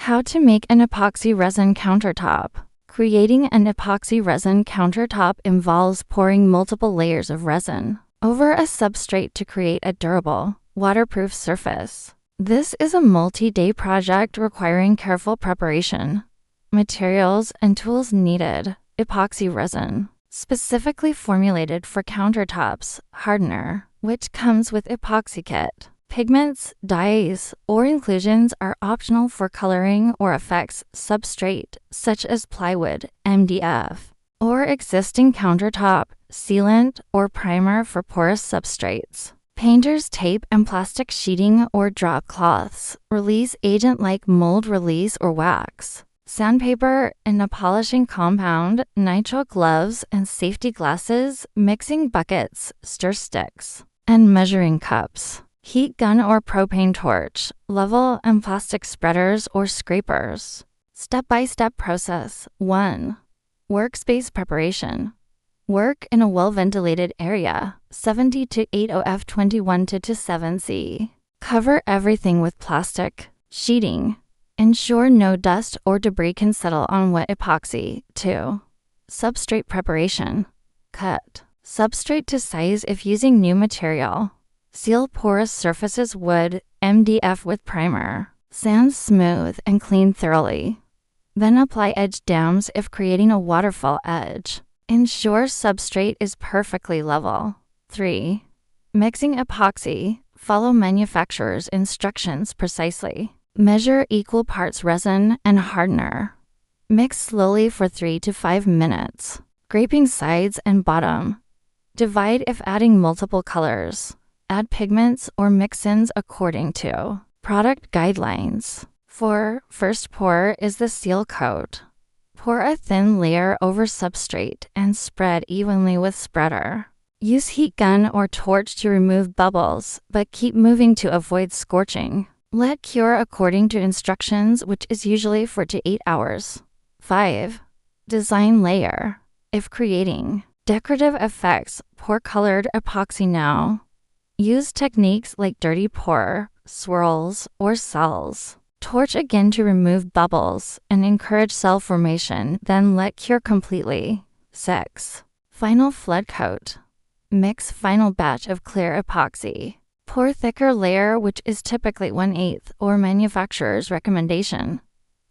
How to make an epoxy resin countertop. Creating an epoxy resin countertop involves pouring multiple layers of resin over a substrate to create a durable, waterproof surface. This is a multi-day project requiring careful preparation. Materials and tools needed: epoxy resin, specifically formulated for countertops, hardener, which comes with epoxy kit. Pigments, dyes, or inclusions are optional for coloring or effects substrate, such as plywood, MDF, or existing countertop, sealant, or primer for porous substrates. Painter's tape and plastic sheeting or drop cloths, release agent like mold release or wax. Sandpaper and a polishing compound, nitrile gloves and safety glasses, mixing buckets, stir sticks, and measuring cups. Heat gun or propane torch, level and plastic spreaders or scrapers. Step-by-step process. 1. Workspace preparation. Work in a well-ventilated area, 70 to 80 F21 to 7C. Cover everything with plastic sheeting. Ensure no dust or debris can settle on wet epoxy. 2. Substrate preparation. Cut substrate to size if using new material. Seal porous surfaces wood, MDF with primer. Sand smooth and clean thoroughly. Then apply edge dams if creating a waterfall edge. Ensure substrate is perfectly level. 3. Mixing epoxy. Follow manufacturer's instructions precisely. Measure equal parts resin and hardener. Mix slowly for 3 to 5 minutes. Scraping sides and bottom. Divide if adding multiple colors. Add pigments or mix-ins according to product guidelines. 4. First pour is the seal coat. Pour a thin layer over substrate and spread evenly with spreader. Use heat gun or torch to remove bubbles, but keep moving to avoid scorching. Let cure according to instructions, which is usually 4 to 8 hours. 5. Design layer. If creating decorative effects, pour colored epoxy now. Use techniques like dirty pour, swirls, or cells. Torch again to remove bubbles and encourage cell formation, then let cure completely. 6. Final flood coat. Mix final batch of clear epoxy. Pour thicker layer, which is typically 1/8 or manufacturer's recommendation.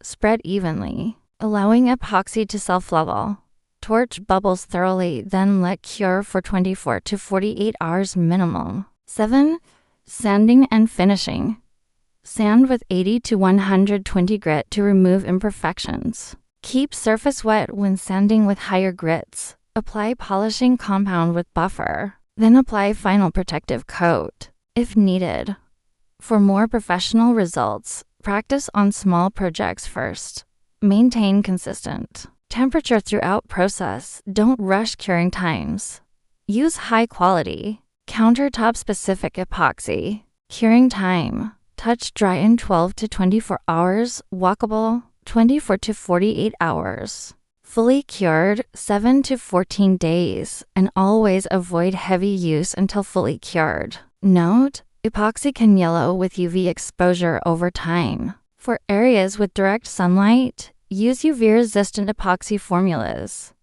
Spread evenly, allowing epoxy to self-level. Torch bubbles thoroughly, then let cure for 24 to 48 hours minimum. 7. Sanding and finishing. Sand with 80 to 120 grit to remove imperfections. Keep surface wet when sanding with higher grits. Apply polishing compound with buffer. Then apply final protective coat, if needed. For more professional results, practice on small projects first. Maintain consistent temperature throughout process. Don't rush curing times. Use high quality, countertop-specific epoxy. Curing time. Touch dry in 12 to 24 hours. Walkable, 24 to 48 hours. Fully cured, 7 to 14 days. And always avoid heavy use until fully cured. Note: epoxy can yellow with UV exposure over time. For areas with direct sunlight, use UV-resistant epoxy formulas.